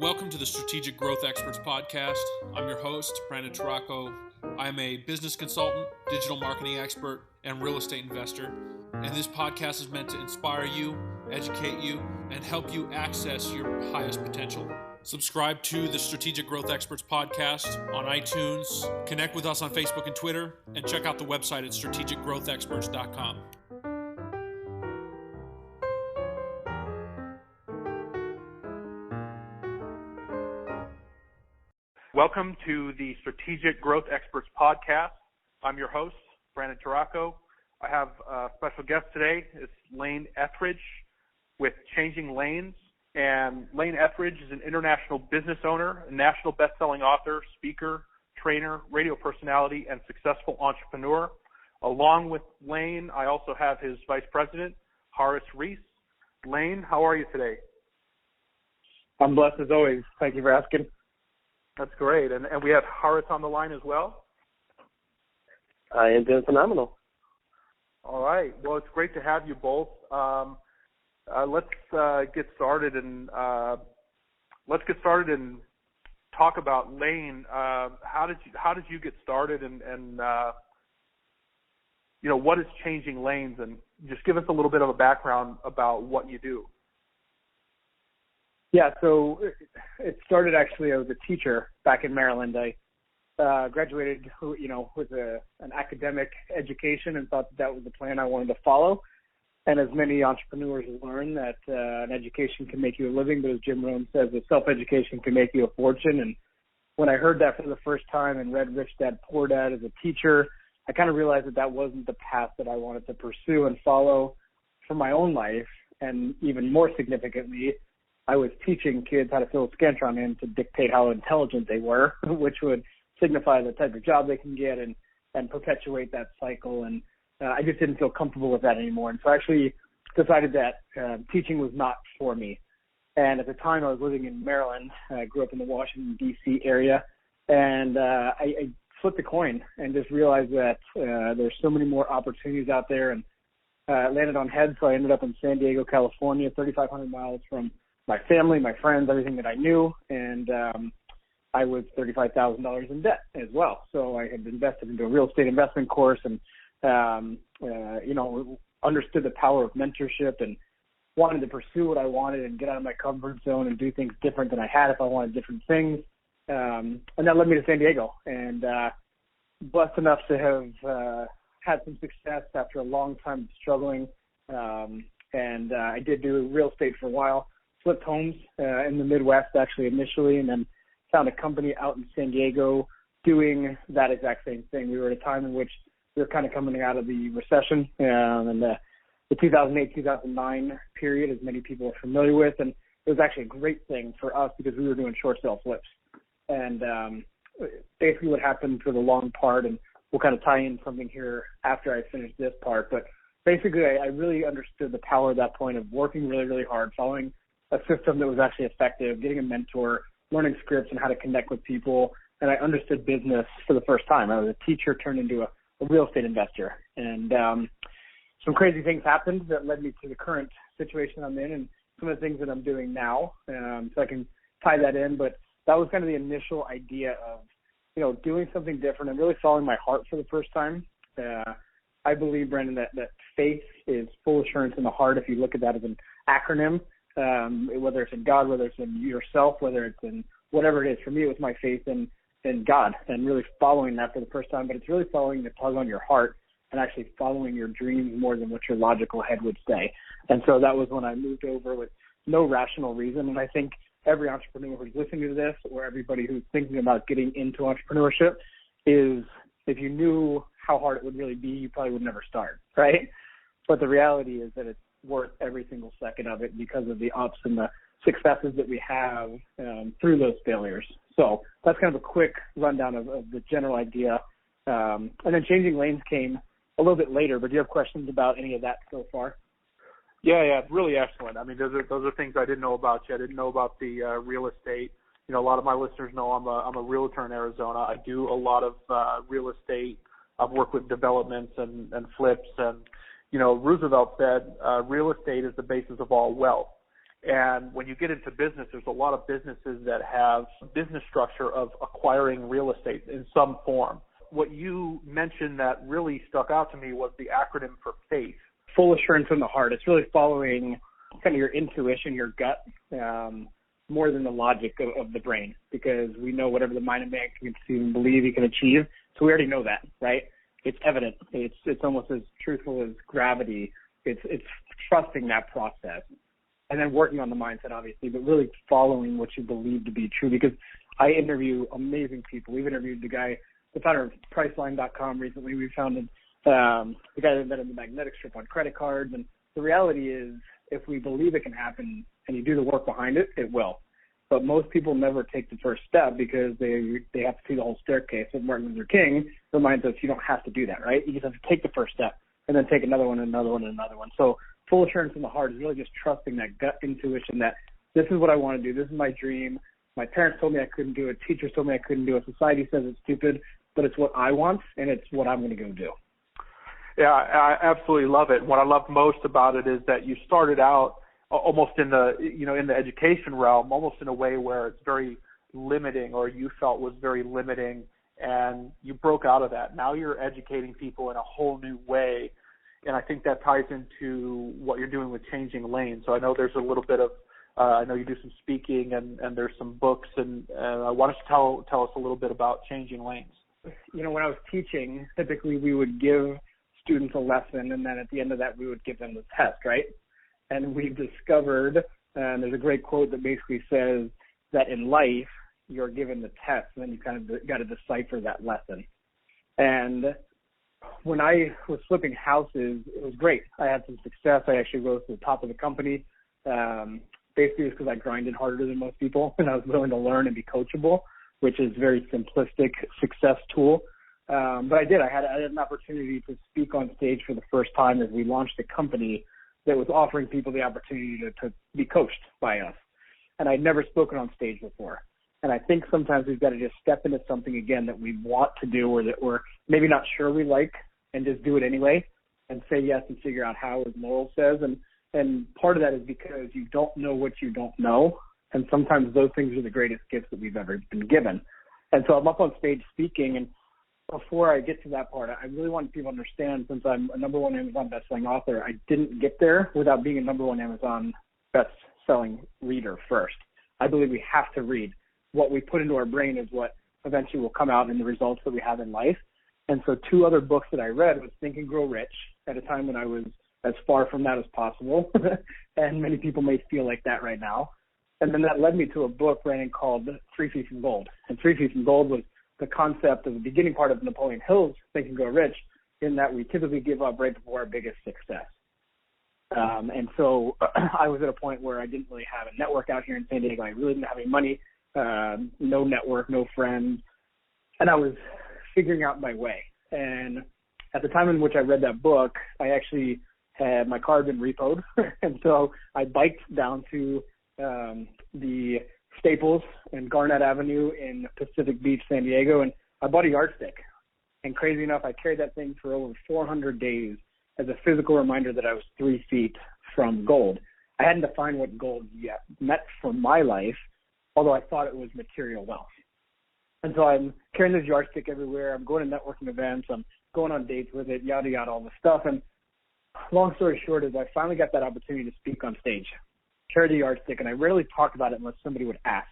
Welcome to the Strategic Growth Experts Podcast. I'm your host, Brandon Taracco. I am a business consultant, digital marketing expert, and real estate investor. And this podcast is meant to inspire you, educate you, and help you access your highest potential. Subscribe to the Strategic Growth Experts Podcast on iTunes, connect with us on Facebook and Twitter, and check out the website at strategicgrowthexperts.com. Welcome to the Strategic Growth Experts Podcast. I'm your host, Brandon Taracco. I have a special guest today. It's Lane Ethridge with Changing Lanes. And Lane Ethridge is an international business owner, a national best-selling author, speaker, trainer, radio personality, and successful entrepreneur. Along with Lane, I also have his vice president, Haris Reis. Lane, how are you today? I'm blessed as always. Thank you for asking. That's great. And we have Haris on the line as well. I am doing phenomenal. All right. Well, it's great to have you both. Let's get started and talk about Lane. How did you get started, and what is Changing Lanes, and just give us a little bit of a background about what you do. Yeah, so it started actually. I was a teacher back in Maryland. I graduated, with an academic education and thought that was the plan I wanted to follow. And as many entrepreneurs learn, that an education can make you a living, but as Jim Rohn says, a self-education can make you a fortune. And when I heard that for the first time and read Rich Dad, Poor Dad as a teacher, I kind of realized that wasn't the path that I wanted to pursue and follow for my own life. And even more significantly, I was teaching kids how to fill a Scantron in to dictate how intelligent they were, which would signify the type of job they can get and perpetuate that cycle. And I just didn't feel comfortable with that anymore. And so I actually decided that teaching was not for me. And at the time I was living in Maryland. I grew up in the Washington, D.C. area. And I flipped a coin and just realized that there's so many more opportunities out there. And landed on heads, so I ended up in San Diego, California, 3,500 miles from my family, my friends, everything that I knew, and I was $35,000 in debt as well. So I had invested into a real estate investment course and, understood the power of mentorship and wanted to pursue what I wanted and get out of my comfort zone and do things different than I had if I wanted different things. And that led me to San Diego, and blessed enough to have had some success after a long time of struggling. And I did do real estate for a while. Flipped homes in the Midwest, actually, initially, and then found a company out in San Diego doing that exact same thing. We were at a time in which we were kind of coming out of the recession and the 2008-2009 period, as many people are familiar with, and it was actually a great thing for us because we were doing short sale flips. And basically what happened for the long part, and we'll kind of tie in something here after I finish this part, but basically I really understood the power at that point of working really, really hard, following a system that was actually effective, getting a mentor, learning scripts and how to connect with people. And I understood business for the first time. I was a teacher turned into a real estate investor. And some crazy things happened that led me to the current situation I'm in and some of the things that I'm doing now. So I can tie that in. But that was kind of the initial idea of, doing something different and really following my heart for the first time. I believe, Brandon, that faith is full assurance in the heart if you look at that as an acronym. Whether it's in God, whether it's in yourself, whether it's in whatever it is. For me, it was my faith in God and really following that for the first time. But it's really following the tug on your heart and actually following your dreams more than what your logical head would say. And so that was when I moved over with no rational reason. And I think every entrepreneur who's listening to this or everybody who's thinking about getting into entrepreneurship is, if you knew how hard it would really be, you probably would never start, right? But the reality is that it's worth every single second of it because of the ups and the successes that we have through those failures. So that's kind of a quick rundown of the general idea. And then Changing Lanes came a little bit later, but do you have questions about any of that so far? Yeah, really excellent. I mean, those are things I didn't know about you. I didn't know about the real estate. A lot of my listeners know I'm a realtor in Arizona. I do a lot of real estate. I've worked with developments and flips, and Roosevelt said real estate is the basis of all wealth. And when you get into business, there's a lot of businesses that have business structure of acquiring real estate in some form. What you mentioned that really stuck out to me was the acronym for FAITH. Full assurance from the heart. It's really following kind of your intuition, your gut, more than the logic of the brain, because we know whatever the mind of man can conceive and believe he can achieve. So we already know that, right? It's evident. It's almost as truthful as gravity. It's trusting that process. And then working on the mindset, obviously, but really following what you believe to be true. Because I interview amazing people. We've interviewed the founder of Priceline.com recently. We founded the guy that invented the magnetic strip on credit cards. And the reality is, if we believe it can happen and you do the work behind it, it will. But most people never take the first step because they have to see the whole staircase. With Martin Luther King reminds us you don't have to do that, right? You just have to take the first step and then take another one and another one and another one. So full assurance in the heart is really just trusting that gut intuition that this is what I want to do. This is my dream. My parents told me I couldn't do it. Teachers told me I couldn't do it. Society says it's stupid, but it's what I want, and it's what I'm going to go do. Yeah, I absolutely love it. What I love most about it is that you started out almost in the education realm, almost in a way where it's very limiting, or you felt was very limiting, and you broke out of that. Now you're educating people in a whole new way. And I think that ties into what you're doing with Changing Lanes. So I know there's a little bit of, I know you do some speaking and there's some books, and I want to tell us a little bit about Changing Lanes. When I was teaching, typically we would give students a lesson, and then at the end of that we would give them the test, right? And we've discovered, and there's a great quote that basically says that in life you're given the test, and then you kind of got to decipher that lesson. And when I was flipping houses, it was great. I had some success. I actually rose to the top of the company. Basically, it's because I grinded harder than most people, and I was willing to learn and be coachable, which is a very simplistic success tool. But I did. I had an opportunity to speak on stage for the first time as we launched a company that was offering people the opportunity to be coached by us. And I'd never spoken on stage before. And I think sometimes we've got to just step into something again that we want to do, or that we're maybe not sure we like, and just do it anyway and say yes and figure out how, as Laurel says. And part of that is because you don't know what you don't know. And sometimes those things are the greatest gifts that we've ever been given. And so I'm up on stage speaking, and before I get to that part, I really want people to understand, since I'm a number one Amazon bestselling author, I didn't get there without being a number one Amazon bestselling reader first. I believe we have to read. What we put into our brain is what eventually will come out in the results that we have in life. And so two other books that I read was Think and Grow Rich, at a time when I was as far from that as possible. And many people may feel like that right now. And then that led me to a book, Brandon, called 3 Feet from Gold. And 3 Feet from Gold was the concept of the beginning part of Napoleon Hill's Think and Grow Rich, in that we typically give up right before our biggest success. And so I was at a point where I didn't really have a network out here in San Diego. I really didn't have any money, no network, no friends. And I was figuring out my way. And at the time in which I read that book, I actually had my car been repoed. And so I biked down to the Staples and Garnett Avenue in Pacific Beach, San Diego, and I bought a yardstick. And crazy enough, I carried that thing for over 400 days as a physical reminder that I was 3 feet from gold. I hadn't defined what gold yet meant for my life, although I thought it was material wealth. And so I'm carrying this yardstick everywhere. I'm going to networking events. I'm going on dates with it, yada, yada, all this stuff. And long story short is I finally got that opportunity to speak on stage, carry the yardstick, and I rarely talk about it unless somebody would ask.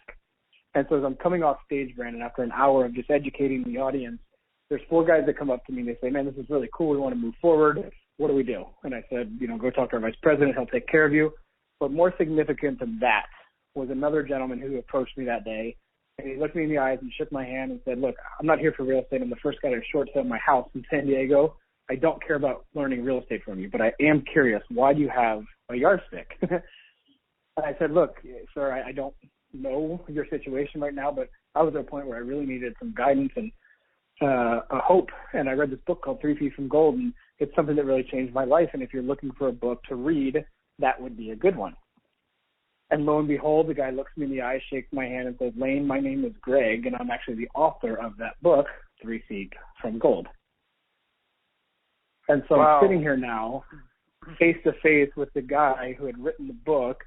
And so as I'm coming off stage, Brandon, after an hour of just educating the audience, there's 4 guys that come up to me and they say, man, this is really cool. We want to move forward. What do we do? And I said, go talk to our vice president. He'll take care of you. But more significant than that was another gentleman who approached me that day. And he looked me in the eyes and shook my hand and said, look, I'm not here for real estate. I'm the first guy to short sell my house in San Diego. I don't care about learning real estate from you, but I am curious. Why do you have a yardstick? And I said, look, sir, I don't know your situation right now, but I was at a point where I really needed some guidance and a hope. And I read this book called 3 Feet from Gold, and it's something that really changed my life. And if you're looking for a book to read, that would be a good one. And lo and behold, the guy looks me in the eye, shakes my hand, and says, Lane, my name is Greg, and I'm actually the author of that book, 3 Feet from Gold. And so I'm sitting here now, face to face with the guy who had written the book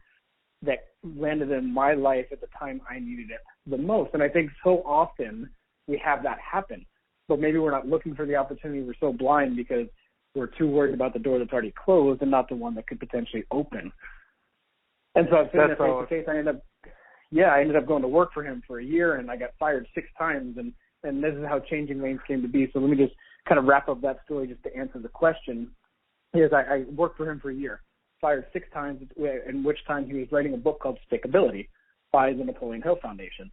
that landed in my life at the time I needed it the most. And I think so often we have that happen, but maybe we're not looking for the opportunity. We're so blind because we're too worried about the door that's already closed and not the one that could potentially open. And so I've seen that face to face. I ended up going to work for him for a year, and I got fired 6 times, and this is how Changing Lanes came to be. So let me just kind of wrap up that story just to answer the question. Is I worked for him for a year, fired 6 times, in which time he was writing a book called Stickability by the Napoleon Hill Foundation.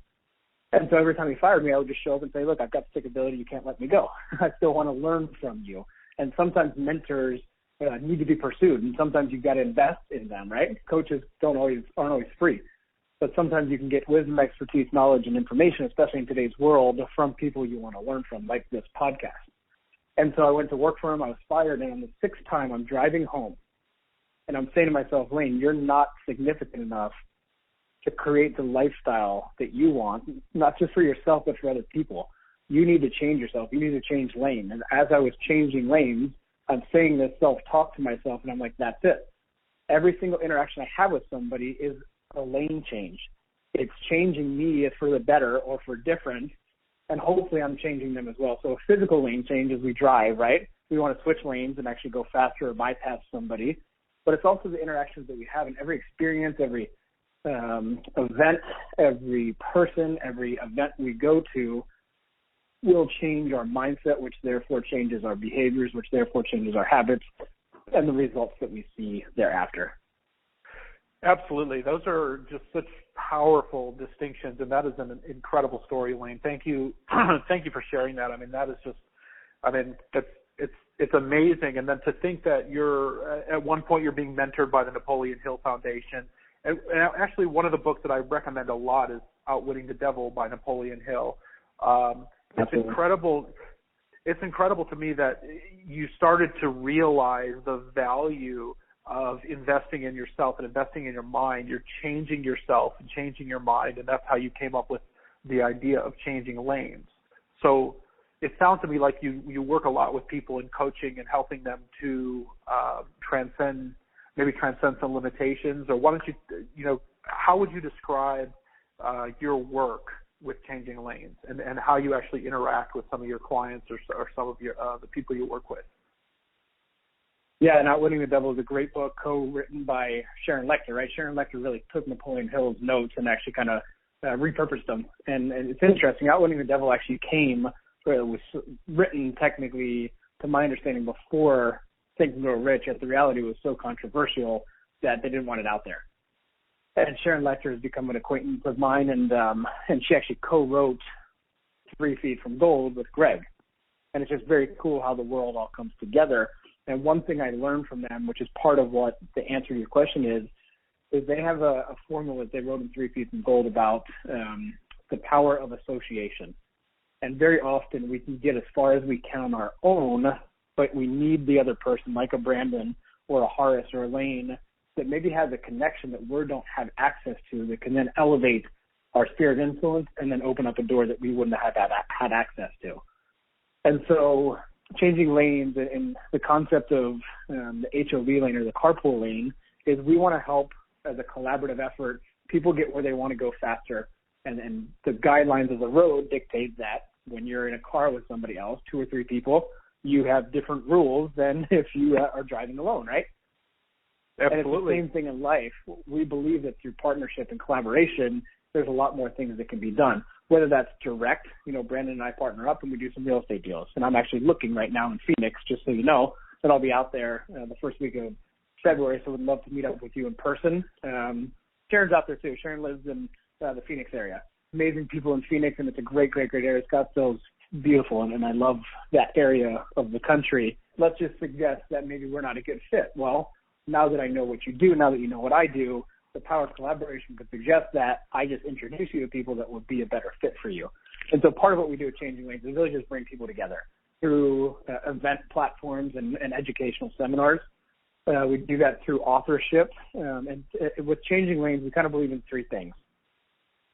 And so every time he fired me, I would just show up and say, look, I've got stickability. You can't let me go. I still want to learn from you. And sometimes mentors need to be pursued, and sometimes you've got to invest in them, right? Coaches aren't always free. But sometimes you can get wisdom, expertise, knowledge, and information, especially in today's world, from people you want to learn from, like this podcast. And so I went to work for him. I was fired, and on the 6th time, I'm driving home, and I'm saying to myself, Lane, you're not significant enough to create the lifestyle that you want, not just for yourself, but for other people. You need to change yourself. You need to change lane. And as I was changing lanes, I'm saying this self-talk to myself, and I'm like, that's it. Every single interaction I have with somebody is a lane change. It's changing me for the better or for different, and hopefully I'm changing them as well. So a physical lane change as we drive, right? We want to switch lanes and actually go faster or bypass somebody. But it's also the interactions that we have in every experience, every event, every person, every event we go to will change our mindset, which therefore changes our behaviors, which therefore changes our habits, and the results that we see thereafter. Absolutely. Those are just such powerful distinctions, and that is an incredible story, Lane. Thank you. Thank you for sharing that. I mean, that is just, it's amazing. And then to think that at one point you're being mentored by the Napoleon Hill Foundation. And actually, one of the books that I recommend a lot is Outwitting the Devil by Napoleon Hill. It's incredible. It's incredible to me that you started to realize the value of investing in yourself and investing in your mind. You're changing yourself and changing your mind, and that's how you came up with the idea of changing lanes. So it sounds to me like you work a lot with people in coaching and helping them to transcend some limitations. Or why don't you how would you describe your work with changing lanes and how you actually interact with some of your clients or some of your the people you work with? Yeah, and Outwitting the Devil is a great book co-written by Sharon Lechter, right? Sharon Lechter really took Napoleon Hill's notes and actually kind of repurposed them. And it's interesting. Outwitting the Devil actually it was written technically, to my understanding, before Think and Grow Rich, as the reality was so controversial that they didn't want it out there. And Sharon Lechter has become an acquaintance of mine, and she actually co-wrote 3 Feet from Gold with Greg. And it's just very cool how the world all comes together. And one thing I learned from them, which is part of what the answer to your question is they have a formula that they wrote in 3 Feet from Gold about the power of association. And very often we can get as far as we can on our own, but we need the other person, like a Brandon or a Haris or a Lane, that maybe has a connection that we don't have access to, that can then elevate our sphere of influence and then open up a door that we wouldn't have had access to. And so changing lanes and the concept of the HOV lane or the carpool lane is we want to help as a collaborative effort people get where they want to go faster. And the guidelines of the road dictate that when you're in a car with somebody else, 2 or 3 people, you have different rules than if you are driving alone, right? Absolutely. And it's the same thing in life. We believe that through partnership and collaboration, there's a lot more things that can be done, whether that's direct. Brandon and I partner up and we do some real estate deals. And I'm actually looking right now in Phoenix, just so you know, that I'll be out there the first week of February. So we'd love to meet up with you in person. Sharon's out there too. Sharon lives in the Phoenix area. Amazing people in Phoenix, and it's a great, great, great area. Scottsdale's beautiful, and I love that area of the country. Let's just suggest that maybe we're not a good fit. Well, now that I know what you do, now that you know what I do, the power of collaboration could suggest that I just introduce you to people that would be a better fit for you. And so part of what we do at Changing Lanes is really just bring people together through event platforms and educational seminars. We do that through Authorship. And with Changing Lanes, we kind of believe in 3 things.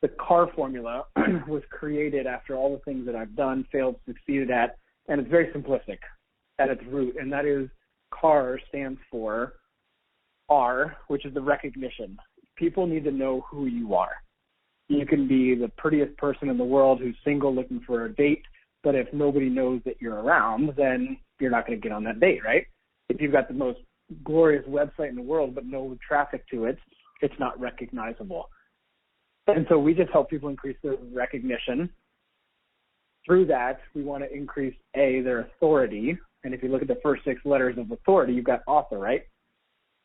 The CAR formula was created after all the things that I've done, failed, succeeded at, and it's very simplistic at its root, and that is CAR stands for R, which is the recognition. people need to know who you are. You can be the prettiest person in the world who's single looking for a date, but if nobody knows that you're around, then you're not going to get on that date, right? If you've got the most glorious website in the world but no traffic to it, it's not recognizable. And so we just help people increase their recognition. Through that, we want to increase, their authority. And if you look at the first 6 letters of authority, you've got author, right?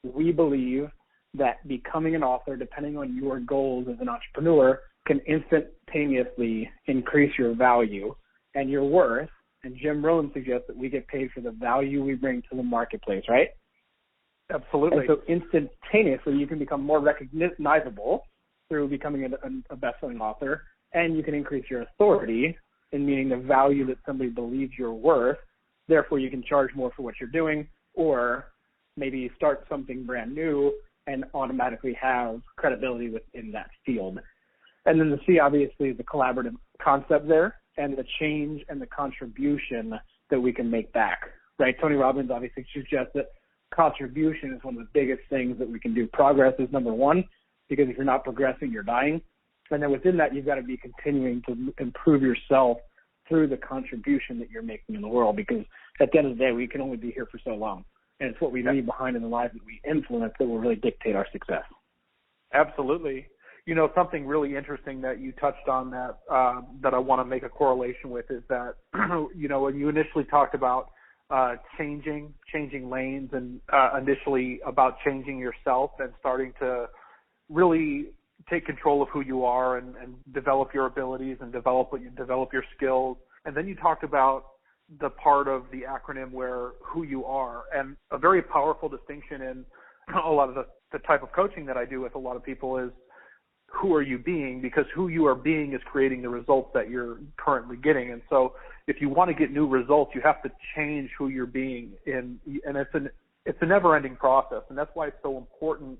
We believe that becoming an author, depending on your goals as an entrepreneur, can instantaneously increase your value and your worth. And Jim Rohn suggests that we get paid for the value we bring to the marketplace, right? Absolutely. And so instantaneously, you can become more recognizable through becoming a best-selling author, and you can increase your authority in meaning the value that somebody believes you're worth. Therefore, you can charge more for what you're doing, or maybe start something brand new and automatically have credibility within that field. And then the C, obviously, is the collaborative concept there and the change and the contribution that we can make back, right? Tony Robbins obviously suggests that contribution is one of the biggest things that we can do. Progress is number one, because if you're not progressing, you're dying. And then within that, you've got to be continuing to improve yourself through the contribution that you're making in the world, because at the end of the day, we can only be here for so long. And it's what we leave behind in the lives that we influence that will really dictate our success. Absolutely. You know, something really interesting that you touched on that I want to make a correlation with is that, you know, when you initially talked about changing lanes and initially about changing yourself and starting to really take control of who you are and develop your abilities and develop your skills. And then you talked about the part of the acronym where who you are, and a very powerful distinction in a lot of the type of coaching that I do with a lot of people is who are you being, because who you are being is creating the results that you're currently getting. And so if you want to get new results, you have to change who you're being in, and it's a never-ending process. And that's why it's so important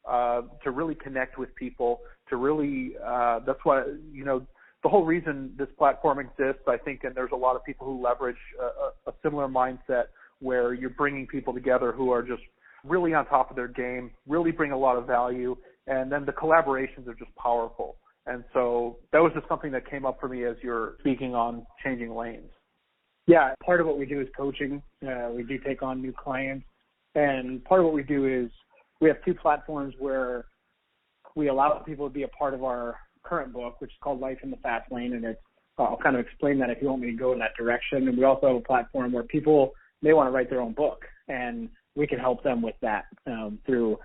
to really connect with people, to really, that's why, you know, the whole reason this platform exists, I think, and there's a lot of people who leverage a similar mindset where you're bringing people together who are just really on top of their game, really bring a lot of value, and then the collaborations are just powerful. And so that was just something that came up for me as you're speaking on changing lanes. Yeah, part of what we do is coaching. We do take on new clients, and part of what we do is we have 2 platforms where we allow people to be a part of our current book, which is called Life in the Fast Lane, and I'll kind of explain that if you want me to go in that direction. And we also have a platform where people may want to write their own book, and we can help them with that through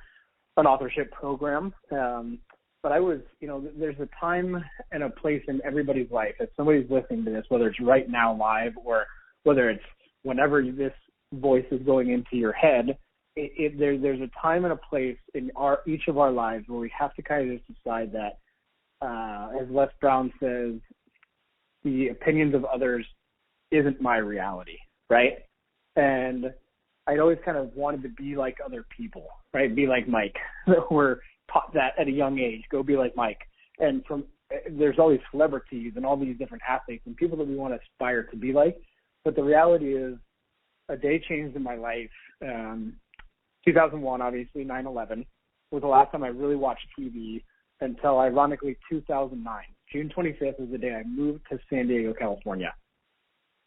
an authorship program. But there's a time and a place in everybody's life. If somebody's listening to this, whether it's right now live or whether it's whenever this voice is going into your head, there's a time and a place in each of our lives where we have to kind of just decide that, as Les Brown says, the opinions of others isn't my reality, right? And I'd always kind of wanted to be like other people, right? Be like Mike. We're taught that at a young age. Go be like Mike. And there's all these celebrities and all these different athletes and people that we want to aspire to be like. But the reality is, a day changed in my life. 2001, obviously, 9/11 was the last time I really watched TV until, ironically, 2009. June 25th was the day I moved to San Diego, California.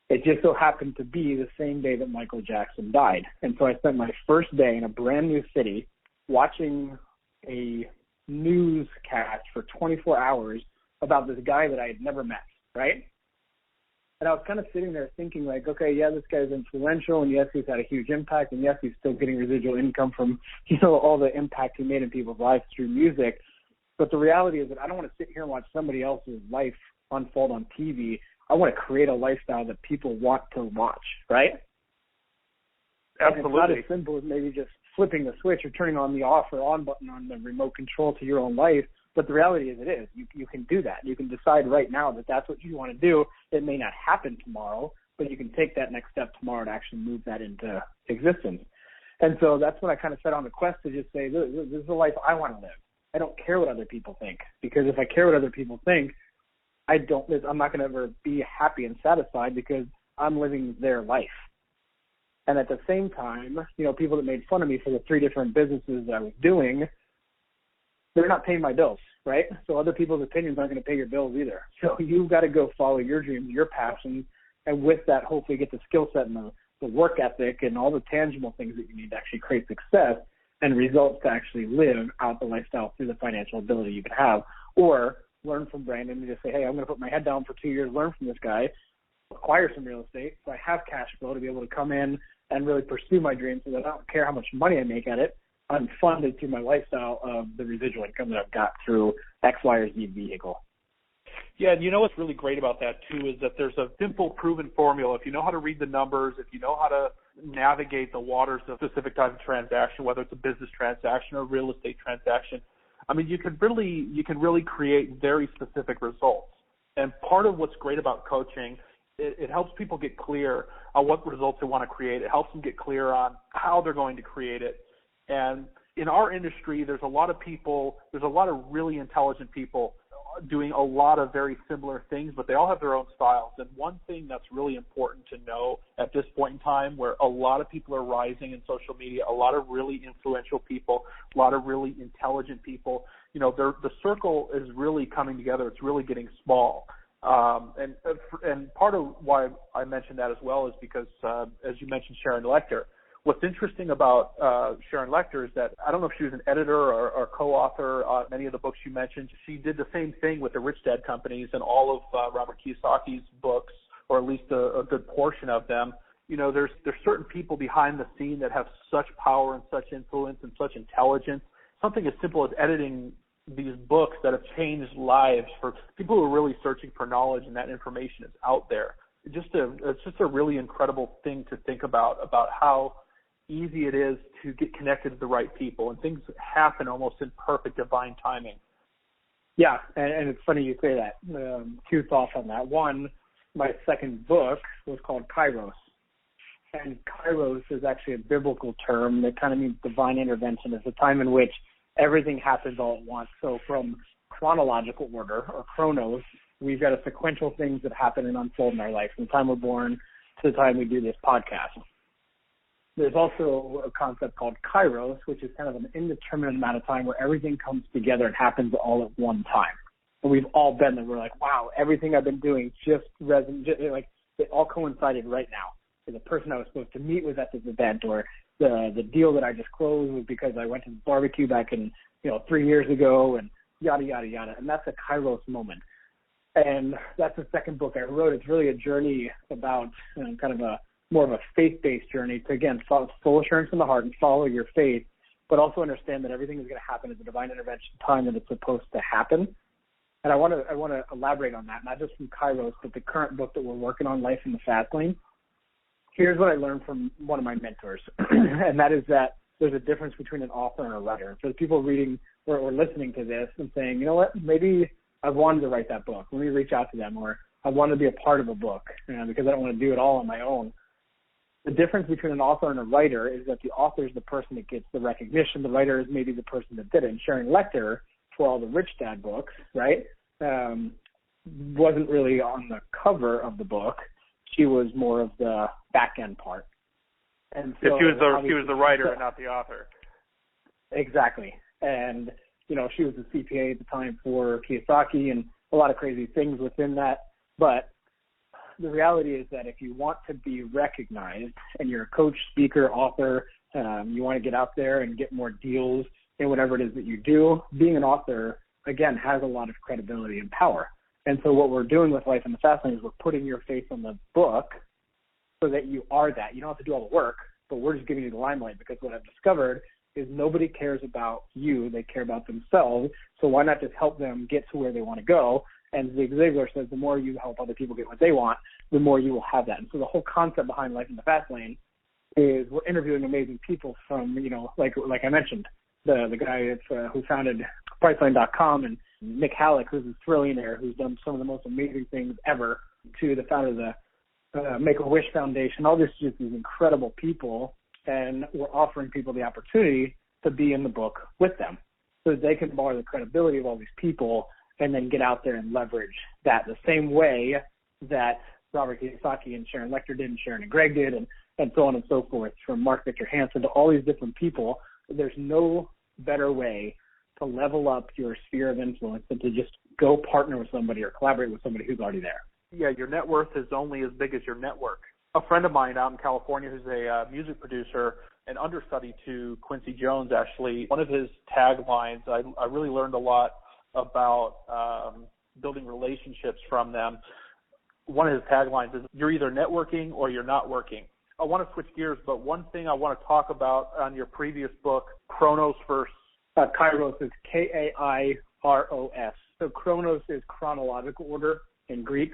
It just so happened to be the same day that Michael Jackson died. And so I spent my first day in a brand new city watching a newscast for 24 hours about this guy that I had never met, right? And I was kind of sitting there thinking like, okay, yeah, this guy's influential, and yes, he's had a huge impact, and yes, he's still getting residual income from, all the impact he made in people's lives through music. But the reality is that I don't want to sit here and watch somebody else's life unfold on TV. I want to create a lifestyle that people want to watch, right? Absolutely. And it's not as simple as maybe just flipping the switch or turning on the off or on button on the remote control to your own life. But the reality is it is. You can do that. You can decide right now that that's what you want to do. It may not happen tomorrow, but you can take that next step tomorrow to actually move that into existence. And so that's when I kind of set on the quest to just say, this is the life I want to live. I don't care what other people think, because if I care what other people think, I'm not going to ever be happy and satisfied because I'm living their life. And at the same time, people that made fun of me for the 3 different businesses that I was doing, they're not paying my bills, right? So other people's opinions aren't going to pay your bills either. So you've got to go follow your dreams, your passions, and with that, hopefully get the skill set and the work ethic and all the tangible things that you need to actually create success and results to actually live out the lifestyle through the financial ability you can have. Or learn from Brandon and just say, hey, I'm going to put my head down for 2 years, learn from this guy, acquire some real estate so I have cash flow to be able to come in and really pursue my dreams so that I don't care how much money I make at it. I'm funded through my lifestyle of the residual income that I've got through X, Y, or Z vehicle. Yeah, and you know what's really great about that, too, is that there's a simple, proven formula. If you know how to read the numbers, if you know how to navigate the waters of a specific type of transaction, whether it's a business transaction or a real estate transaction, I mean, you can really create very specific results. And part of what's great about coaching, it helps people get clear on what results they want to create. It helps them get clear on how they're going to create it. And in our industry, there's a lot of really intelligent people doing a lot of very similar things, but they all have their own styles. And one thing that's really important to know at this point in time, where a lot of people are rising in social media, a lot of really influential people, a lot of really intelligent people, you know, the circle is really coming together. It's really getting small. And part of why I mentioned that as well is because, as you mentioned, Sharon Lechter. What's interesting about Sharon Lechter is that I don't know if she was an editor or co-author on many of the books you mentioned. She did the same thing with the Rich Dad companies and all of Robert Kiyosaki's books, or at least a good portion of them. You know, there's certain people behind the scene that have such power and such influence and such intelligence. Something as simple as editing these books that have changed lives for people who are really searching for knowledge, and that information is out there. It's just a really incredible thing to think about how easy it is to get connected to the right people, and things happen almost in perfect divine timing. Yeah, and it's funny you say that. Two thoughts on that. One, my second book was called Kairos. And Kairos is actually a biblical term that kind of means divine intervention. It's a time in which everything happens all at once. So from chronological order, or chronos, we've got a sequential things that happen and unfold in our life from the time we're born to the time we do this podcast. There's also a concept called Kairos, which is kind of an indeterminate amount of time where everything comes together and happens all at one time. And we've all been there. We're like, wow, everything I've been doing just like it all coincided right now. The person I was supposed to meet was at this event, or the deal that I just closed was because I went to the barbecue back in 3 years ago, and yada yada yada. And that's a Kairos moment. And that's the second book I wrote. It's really a journey about kind of more of a faith-based journey to, again, full assurance in the heart and follow your faith, but also understand that everything is going to happen at the divine intervention time that it's supposed to happen. And I want to elaborate on that, not just from Kairos, but the current book that we're working on, Life in the Fast Lane. Here's what I learned from one of my mentors, and that is that there's a difference between an author and a writer. For the people reading or listening to this and saying, you know what, maybe I've wanted to write that book. Let me reach out to them, or I want to be a part of a book because I don't want to do it all on my own. The difference between an author and a writer is that the author is the person that gets the recognition. The writer is maybe the person that did it. And Sharon Lechter, for all the Rich Dad books, right, wasn't really on the cover of the book. She was more of the back end part. And so she was the writer and not the author. Exactly. And she was the CPA at the time for Kiyosaki and a lot of crazy things within that. But the reality is that if you want to be recognized and you're a coach, speaker, author, you want to get out there and get more deals in whatever it is that you do, being an author, again, has a lot of credibility and power. And so what we're doing with Life in the Fast Lane is we're putting your face on the book so that you are that. You don't have to do all the work, but we're just giving you the limelight, because what I've discovered is nobody cares about you. They care about themselves. So why not just help them get to where they want to go? And Zig Ziglar says the more you help other people get what they want, the more you will have that. And so the whole concept behind Life in the Fast Lane is we're interviewing amazing people from, like I mentioned, the guy who founded Priceline.com, and Nick Halleck, who's a trillionaire who's done some of the most amazing things ever, to the founder of the Make-A-Wish Foundation. All this is just these incredible people, and we're offering people the opportunity to be in the book with them so that they can borrow the credibility of all these people and then get out there and leverage that the same way that Robert Kiyosaki and Sharon Lechter did, and Sharon and Greg did, and so on and so forth, from Mark Victor Hansen to all these different people. There's no better way to level up your sphere of influence than to just go partner with somebody or collaborate with somebody who's already there. Yeah, your net worth is only as big as your network. A friend of mine out in California who's a music producer and understudy to Quincy Jones, actually, one of his taglines, I really learned a lot about building relationships from them. One of his taglines is, you're either networking or you're not working. I want to switch gears, but one thing I want to talk about on your previous book, Chronos First. Kairos is Kairos. So Chronos is chronological order in Greek.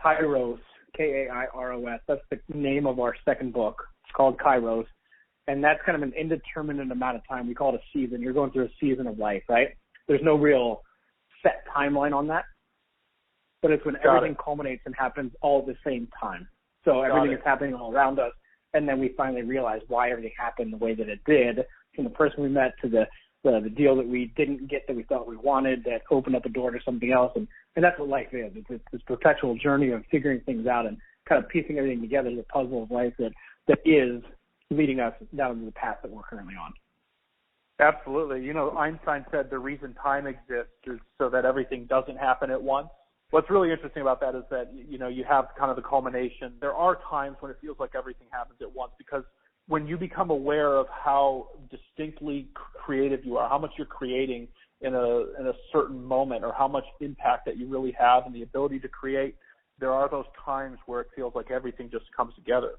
Kairos, Kairos, that's the name of our second book. It's called Kairos. And that's kind of an indeterminate amount of time. We call it a season. You're going through a season of life, right? There's no real set timeline on that. But it's when everything culminates and happens all at the same time. So everything is happening all around us. And then we finally realize why everything happened the way that it did, from the person we met to the deal that we didn't get that we thought we wanted that opened up the door to something else. And that's what life is. It's this perpetual journey of figuring things out and kind of piecing everything together, the puzzle of life that is leading us down the path that we're currently on. Absolutely. You know, Einstein said the reason time exists is so that everything doesn't happen at once. What's really interesting about that is that, you know, you have kind of the culmination. There are times when it feels like everything happens at once, because when you become aware of how distinctly creative you are, how much you're creating in a certain moment, or how much impact that you really have and the ability to create, there are those times where it feels like everything just comes together.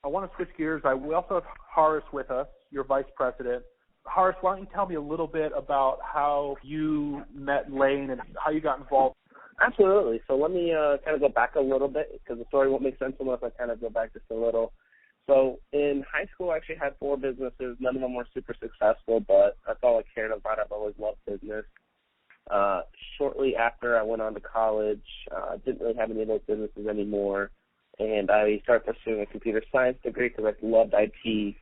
I want to switch gears. We also have Haris with us, your vice president. Haris, why don't you tell me a little bit about how you met Lane and how you got involved? Absolutely. So let me kind of go back a little bit, because the story won't make sense unless I kind of go back just a little. So in high school, I actually had 4 businesses. None of them were super successful, but that's all I cared about. I've always loved business. Shortly after I went on to college, didn't really have any of those businesses anymore, and I started pursuing a computer science degree because I loved IT.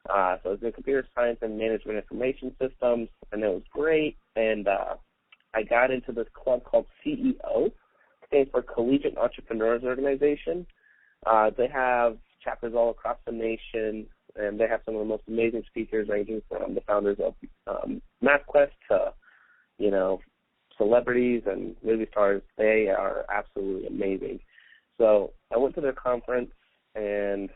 So I was in computer science and management information systems, and it was great. And I got into this club called CEO, stands for Collegiate Entrepreneurs Organization. They have chapters all across the nation, and they have some of the most amazing speakers, ranging from the founders of MathQuest to, you know, celebrities and movie stars. They are absolutely amazing. So I went to their conference, and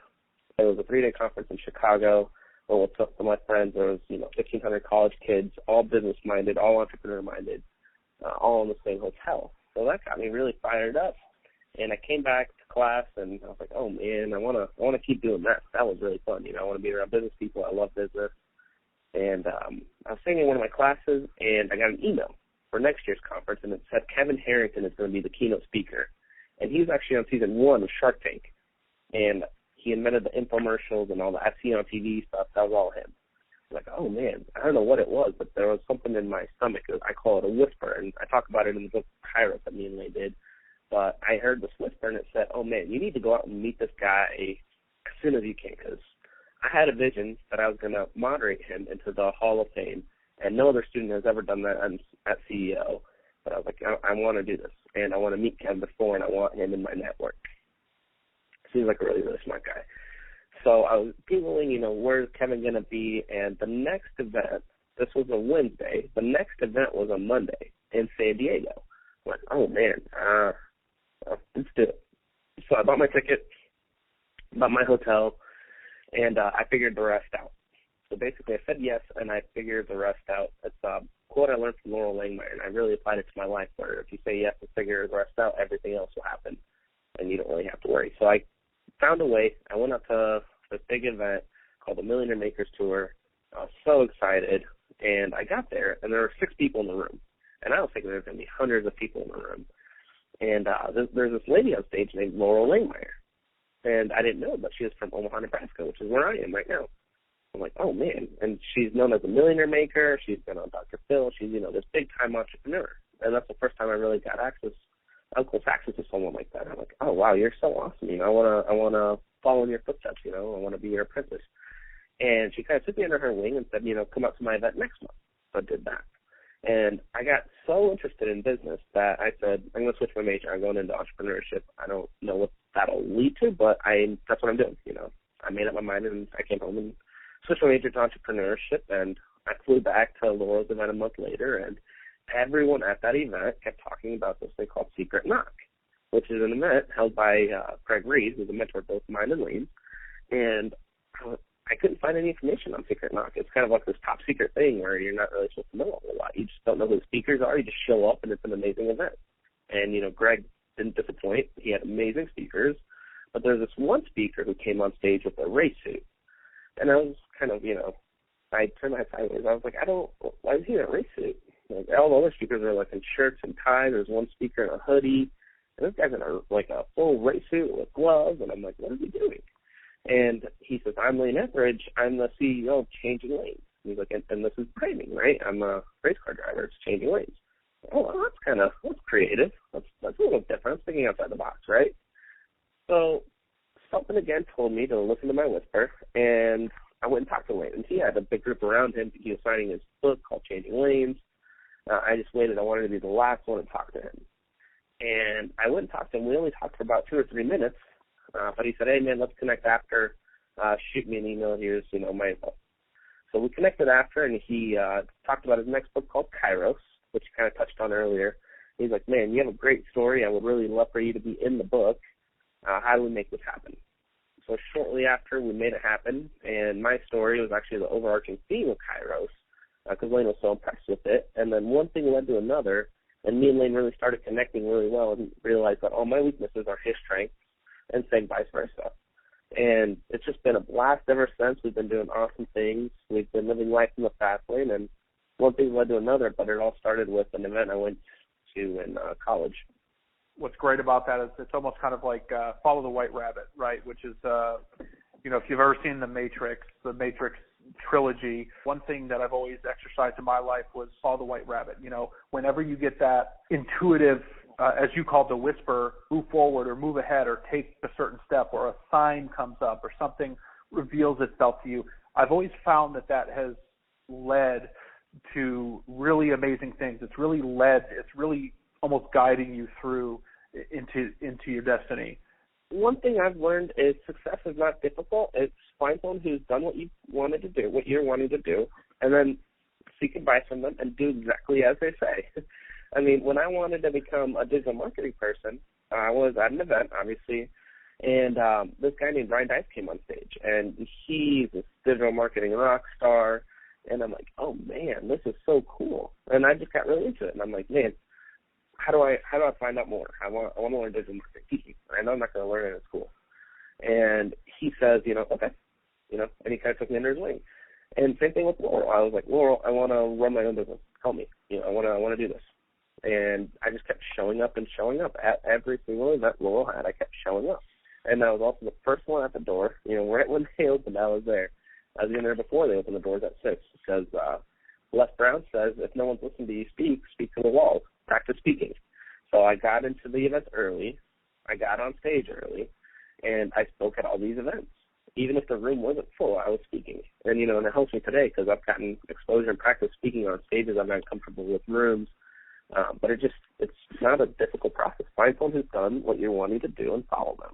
it was a 3-day conference in Chicago. Well, with some of my friends, there was, 1,500 college kids, all business-minded, all entrepreneur-minded, all in the same hotel. So that got me really fired up. And I came back to class, and I was like, oh, man, I want to keep doing that. That was really fun. I want to be around business people. I love business. And I was sitting in one of my classes, and I got an email for next year's conference, and it said Kevin Harrington is going to be the keynote speaker. And he was actually on season 1 of Shark Tank. And he invented the infomercials and all the FC on TV stuff. That was all him. I'm like, oh, man, I don't know what it was, but there was something in my stomach. I call it a whisper, and I talk about it in the book Kairos that me and Lane did. But I heard this whisper, and it said, oh, man, you need to go out and meet this guy as soon as you can, because I had a vision that I was going to moderate him into the Hall of Fame, and no other student has ever done that at CEO. But I was like, I want to do this, and I want to meet Kevin before, and I want him in my network. Seems like a really, really smart guy. So I was Googling, where's Kevin going to be, and the next event, this was a Wednesday, the next event was a Monday in San Diego. I'm like, oh, man, let's do it. So I bought my ticket, bought my hotel, and I figured the rest out. So basically I said yes, and I figured the rest out. It's a quote I learned from Laurel Langmeyer, and I really applied it to my life, where if you say yes and figure the rest out, everything else will happen, and you don't really have to worry. So I found a way. I went up to this big event called the Millionaire Makers Tour. I was so excited, and I got there, and there were 6 people in the room. And I was thinking there was going to be hundreds of people in the room. And there's this lady on stage named Laurel Langmeyer. And I didn't know, but she was from Omaha, Nebraska, which is where I am right now. I'm like, oh, man. And she's known as a millionaire maker. She's been on Dr. Phil. She's, this big-time entrepreneur. And that's the first time I really got access to someone like that. I'm like, oh, wow, you're so awesome. I want to follow in your footsteps. I want to be your apprentice. And she kind of took me under her wing and said, come out to my event next month. So I did that. And I got so interested in business that I said, I'm going to switch my major. I'm going into entrepreneurship. I don't know what that'll lead to, but that's what I'm doing. I made up my mind, and I came home and switched my major to entrepreneurship, and I flew back to Laurel's event a month later, and everyone at that event kept talking about this thing called Secret Knock, which is an event held by Greg Reed, who's a mentor of both mine and Lane's. And I couldn't find any information on Secret Knock. It's kind of like this top secret thing where you're not really supposed to know a whole lot. You just don't know who the speakers are. You just show up, and it's an amazing event. And, Greg didn't disappoint. He had amazing speakers. But there's this one speaker who came on stage with a race suit. And I was kind of, I turned my head sideways. I was like, why is he in a race suit? Like, all the other speakers are like in shirts and ties. There's one speaker in a hoodie. And this guy's in a full race suit with gloves. And I'm like, what is he doing? And he says, I'm Lane Ethridge. I'm the CEO of Changing Lanes. And he's like, and this is training, right? I'm a race car driver. It's Changing Lanes. Oh, well, that's creative. That's a little different. Thinking outside the box, right? So something again told me to listen to my whisper, and I went and talked to Lane. And he had a big group around him. He was signing his book called Changing Lanes. I just waited. I wanted to be the last one to talk to him. And I went and talked to him. We only talked for about 2 or 3 minutes. But he said, hey, man, let's connect after. Shoot me an email. Here's, my info. So we connected after, and he talked about his next book called Kairos, which he kind of touched on earlier. He's like, man, you have a great story. I would really love for you to be in the book. How do we make this happen? So shortly after, we made it happen, and my story was actually the overarching theme of Kairos because Lane was so impressed with it. And then one thing led to another, and me and Lane really started connecting really well and realized that all my weaknesses are his strengths, and same vice versa. And it's just been a blast ever since. We've been doing awesome things. We've been living life in the fast lane, and one thing led to another, but it all started with an event I went to in college. What's great about that is it's almost kind of like follow the white rabbit, right? Which is, if you've ever seen the Matrix trilogy, one thing that I've always exercised in my life was follow the white rabbit. Whenever you get that intuitive, as you call the whisper, move forward or move ahead or take a certain step, or a sign comes up or something reveals itself to you, I've always found that has led to really amazing things. It's really almost guiding you through into your destiny. One thing I've learned is success is not difficult. It's find someone who's done what you wanted to do, what you're wanting to do, and then seek advice from them and do exactly as they say. I mean, when I wanted to become a digital marketing person, I was at an event, obviously, and this guy named Brian Dice came on stage, and he's a digital marketing rock star, and I'm like, oh, man, this is so cool. And I just got really into it, and I'm like, man, how do I find out more? I want to learn digital marketing. Teach me. I know I'm not going to learn it at school. And he says, okay, and he kind of took me under his wing. And same thing with Laurel. I was like, Laurel, I want to run my own business. Help me. I want to do this. And I just kept showing up at every single event Laurel had. I kept showing up. And I was also the first one at the door. Right when they opened, I was there. I was in there before they opened the doors at 6 because Les Brown says if no one's listening to you speak to the walls. Practice speaking. So I got into the events early. I got on stage early, and I spoke at all these events. Even if the room wasn't full, I was speaking. And, and it helps me today because I've gotten exposure and practice speaking on stages. I'm not comfortable with rooms. But it's not a difficult process. Find someone who's done what you're wanting to do and follow them.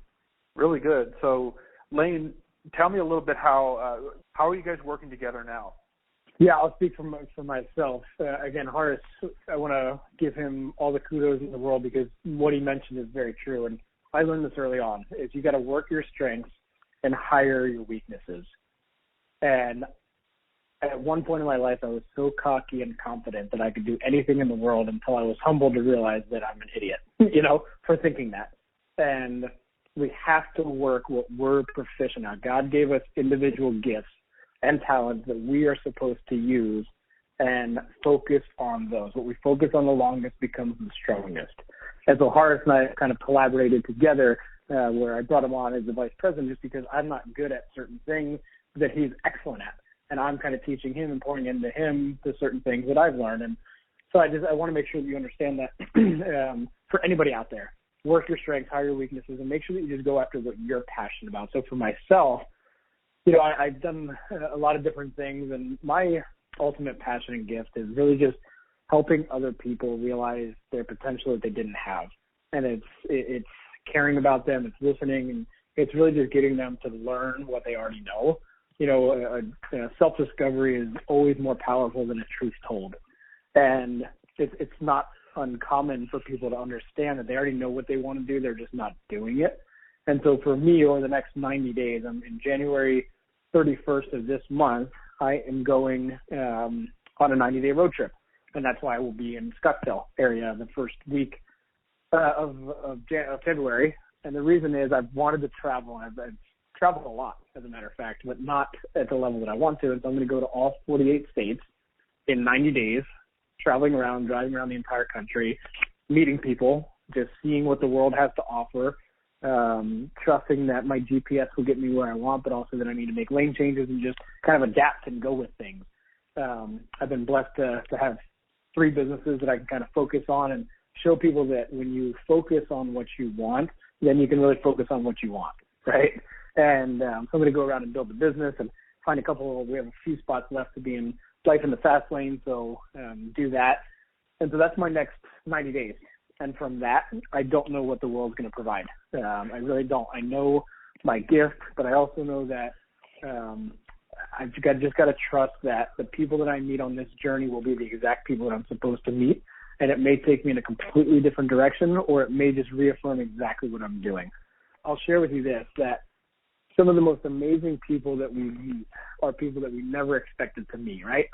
Really good. So, Lane, tell me a little bit how are you guys working together now? Yeah, I'll speak for myself. Again, Haris, I want to give him all the kudos in the world because what he mentioned is very true. And I learned this early on, is you got to work your strengths and hire your weaknesses. And at one point in my life, I was so cocky and confident that I could do anything in the world until I was humbled to realize that I'm an idiot, for thinking that. And we have to work what we're proficient at. God gave us individual gifts and talents that we are supposed to use and focus on those. What we focus on the longest becomes the strongest. And so Haris and I kind of collaborated together where I brought him on as the vice president just because I'm not good at certain things that he's excellent at. And I'm kind of teaching him and pouring into him the certain things that I've learned. And so I want to make sure that you understand that for anybody out there, work your strengths, hire your weaknesses, and make sure that you just go after what you're passionate about. So for myself, I've done a lot of different things, and my ultimate passion and gift is really just helping other people realize their potential that they didn't have. And it's caring about them, it's listening, and it's really just getting them to learn what they already know self-discovery is always more powerful than a truth told. And it's not uncommon for people to understand that they already know what they want to do. They're just not doing it. And so for me, over the next 90 days, I'm in January 31st of this month, I am going on a 90-day road trip. And that's why I will be in Scottsdale area the first week of February. And the reason is I've wanted to travel. I've traveled a lot, as a matter of fact, but not at the level that I want to. And so I'm going to go to all 48 states in 90 days, traveling around, driving around the entire country, meeting people, just seeing what the world has to offer, trusting that my GPS will get me where I want, but also that I need to make lane changes and just kind of adapt and go with things. I've been blessed to have 3 businesses that I can kind of focus on and show people that when you focus on what you want, then you can really focus on what you want, right? And so I'm going to go around and build the business and find we have a few spots left to be in life in the fast lane, so do that. And so that's my next 90 days. And from that, I don't know what the world's going to provide. I really don't. I know my gift, but I also know that I've just got to trust that the people that I meet on this journey will be the exact people that I'm supposed to meet. And it may take me in a completely different direction, or it may just reaffirm exactly what I'm doing. I'll share with you this, that some of the most amazing people that we meet are people that we never expected to meet, right?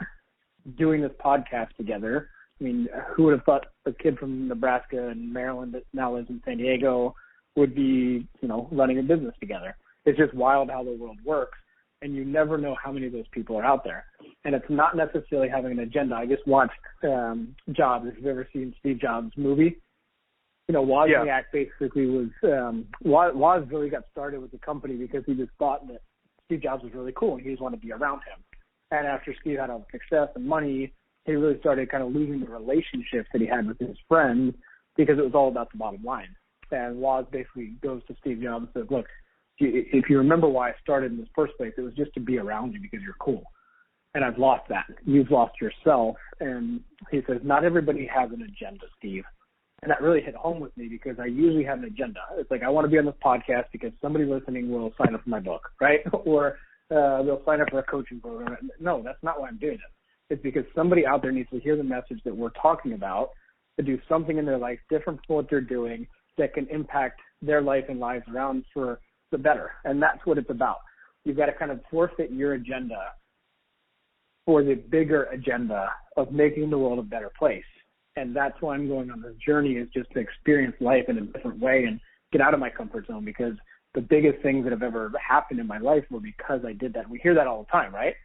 Doing this podcast together, I mean, who would have thought a kid from Nebraska and Maryland that now lives in San Diego would be, running a business together? It's just wild how the world works, and you never know how many of those people are out there. And it's not necessarily having an agenda. I just watched Jobs, if you've ever seen Steve Jobs' movie. Wozniak basically was, Woz really got started with the company because he just thought that Steve Jobs was really cool and he just wanted to be around him. And after Steve had all the success and money, he really started kind of losing the relationships that he had with his friends because it was all about the bottom line. And Woz basically goes to Steve Jobs and says, look, if you remember why I started in this first place, it was just to be around you because you're cool. And I've lost that. You've lost yourself. And he says, not everybody has an agenda, Steve. And that really hit home with me because I usually have an agenda. It's like I want to be on this podcast because somebody listening will sign up for my book, right? Or they'll sign up for a coaching program. No, that's not why I'm doing it. It's because somebody out there needs to hear the message that we're talking about, to do something in their life different from what they're doing that can impact their life and lives around for the better. And that's what it's about. You've got to kind of forfeit your agenda for the bigger agenda of making the world a better place. And that's why I'm going on this journey, is just to experience life in a different way and get out of my comfort zone, because the biggest things that have ever happened in my life were because I did that. We hear that all the time, right?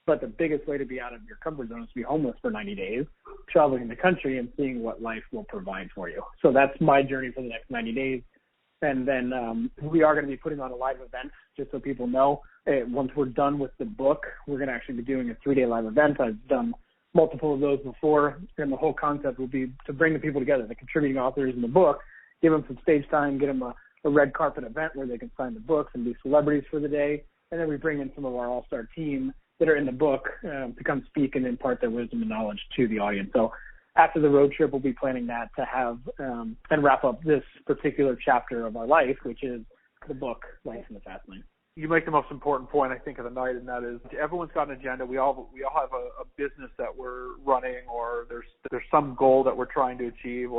But the biggest way to be out of your comfort zone is to be homeless for 90 days, traveling the country and seeing what life will provide for you. So that's my journey for the next 90 days. And then we are going to be putting on a live event, just so people know. Once we're done with the book, we're going to actually be doing a 3-day live event. I've done multiple of those before, and the whole concept will be to bring the people together, the contributing authors in the book, give them some stage time, get them a red carpet event where they can sign the books and be celebrities for the day. And then we bring in some of our all-star team that are in the book to come speak and impart their wisdom and knowledge to the audience. So after the road trip, we'll be planning that to have and wrap up this particular chapter of our life, which is the book, Life in the Fast Lane. You make the most important point, I think, of the night, and that is everyone's got an agenda. We all have a business that we're running, or there's some goal that we're trying to achieve,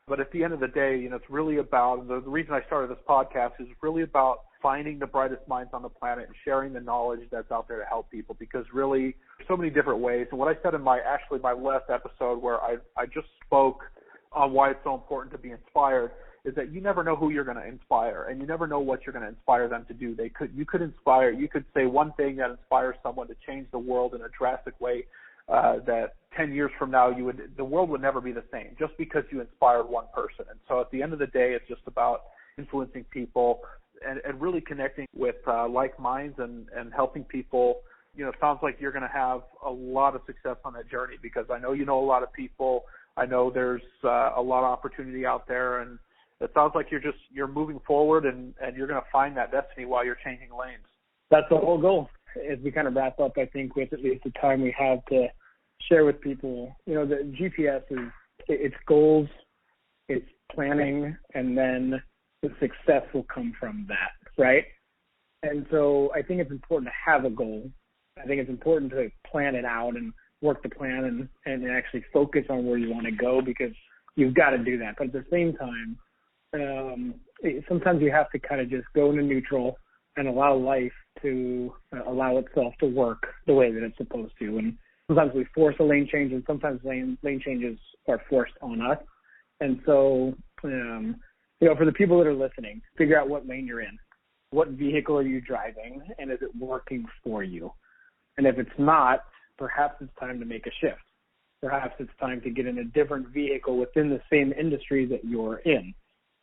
but at the end of the day, it's really about, the reason I started this podcast is really about finding the brightest minds on the planet and sharing the knowledge that's out there to help people, because really so many different ways. And what I said in my last episode, where I just spoke on why it's so important to be inspired, is that you never know who you're going to inspire, and you never know what you're going to inspire them to do. You could say one thing that inspires someone to change the world in a drastic way, that 10 years from now the world would never be the same, just because you inspired one person. And so at the end of the day, it's just about influencing people and really connecting with like minds and helping people. It sounds like you're going to have a lot of success on that journey, because I know you know a lot of people. I know there's a lot of opportunity out there, and it sounds like you're moving forward and you're going to find that destiny while you're changing lanes. That's the whole goal. As we kind of wrap up, I think, with at least the time we have to share with people, the GPS is, it's goals, it's planning, and then the success will come from that, right? And so I think it's important to have a goal. I think it's important to plan it out and work the plan and actually focus on where you want to go, because you've got to do that. But at the same time, sometimes you have to kind of just go into neutral and allow life to allow itself to work the way that it's supposed to. And sometimes we force a lane change, and sometimes lane changes are forced on us. And so, for the people that are listening, figure out what lane you're in. What vehicle are you driving, and is it working for you? And if it's not, perhaps it's time to make a shift. Perhaps it's time to get in a different vehicle within the same industry that you're in.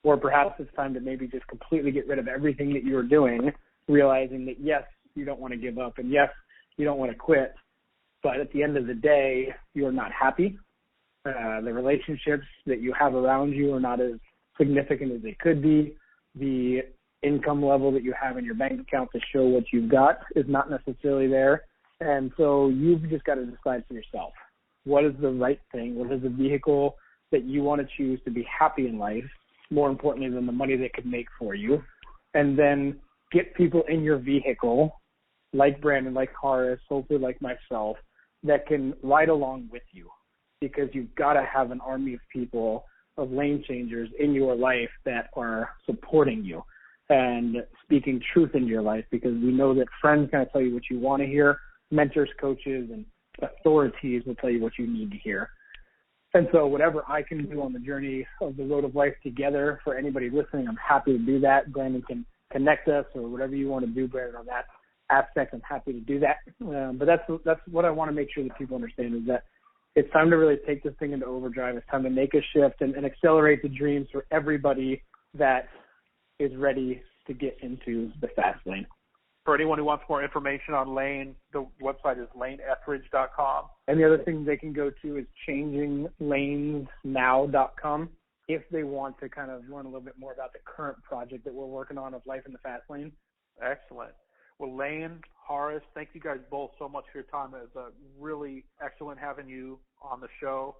Or perhaps it's time to maybe just completely get rid of everything that you're doing, realizing that, yes, you don't want to give up, and yes, you don't want to quit, but at the end of the day, you're not happy. The relationships that you have around you are not as significant as they could be. The income level that you have in your bank account to show what you've got is not necessarily there. And so you've just got to decide for yourself, what is the right thing? What is the vehicle that you want to choose to be happy in life, more importantly than the money they could make for you? And then get people in your vehicle, like Brandon, like Haris, hopefully like myself, that can ride along with you, because you've got to have an army of people, of lane changers in your life that are supporting you and speaking truth into your life, because we know that friends kind of tell you what you want to hear. Mentors, coaches, and authorities will tell you what you need to hear. And so whatever I can do on the journey of the road of life together for anybody listening, I'm happy to do that. Brandon can connect us, or whatever you want to do, Brandon, on that aspect. I'm happy to do that. But that's what I want to make sure that people understand, is that it's time to really take this thing into overdrive. It's time to make a shift and accelerate the dreams for everybody that is ready to get into the fast lane. For anyone who wants more information on Lane, the website is laneethridge.com. And the other thing they can go to is changinglanesnow.com if they want to kind of learn a little bit more about the current project that we're working on of Life in the Fast Lane. Excellent. Well, Lane, Haris, thank you guys both so much for your time. It was really excellent having you on the show.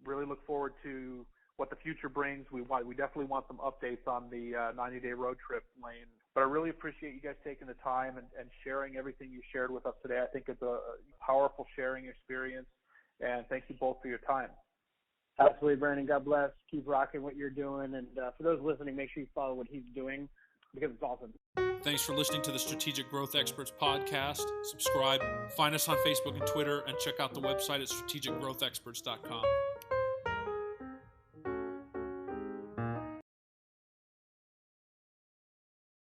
Really look forward to what the future brings. We definitely want some updates on the 90-day road trip, Lane. But I really appreciate you guys taking the time and sharing everything you shared with us today. I think it's a powerful sharing experience, and thank you both for your time. Absolutely, Brandon. God bless. Keep rocking what you're doing. And for those listening, make sure you follow what he's doing, because it's awesome. Thanks for listening to the Strategic Growth Experts podcast. Subscribe, find us on Facebook and Twitter, and check out the website at strategicgrowthexperts.com.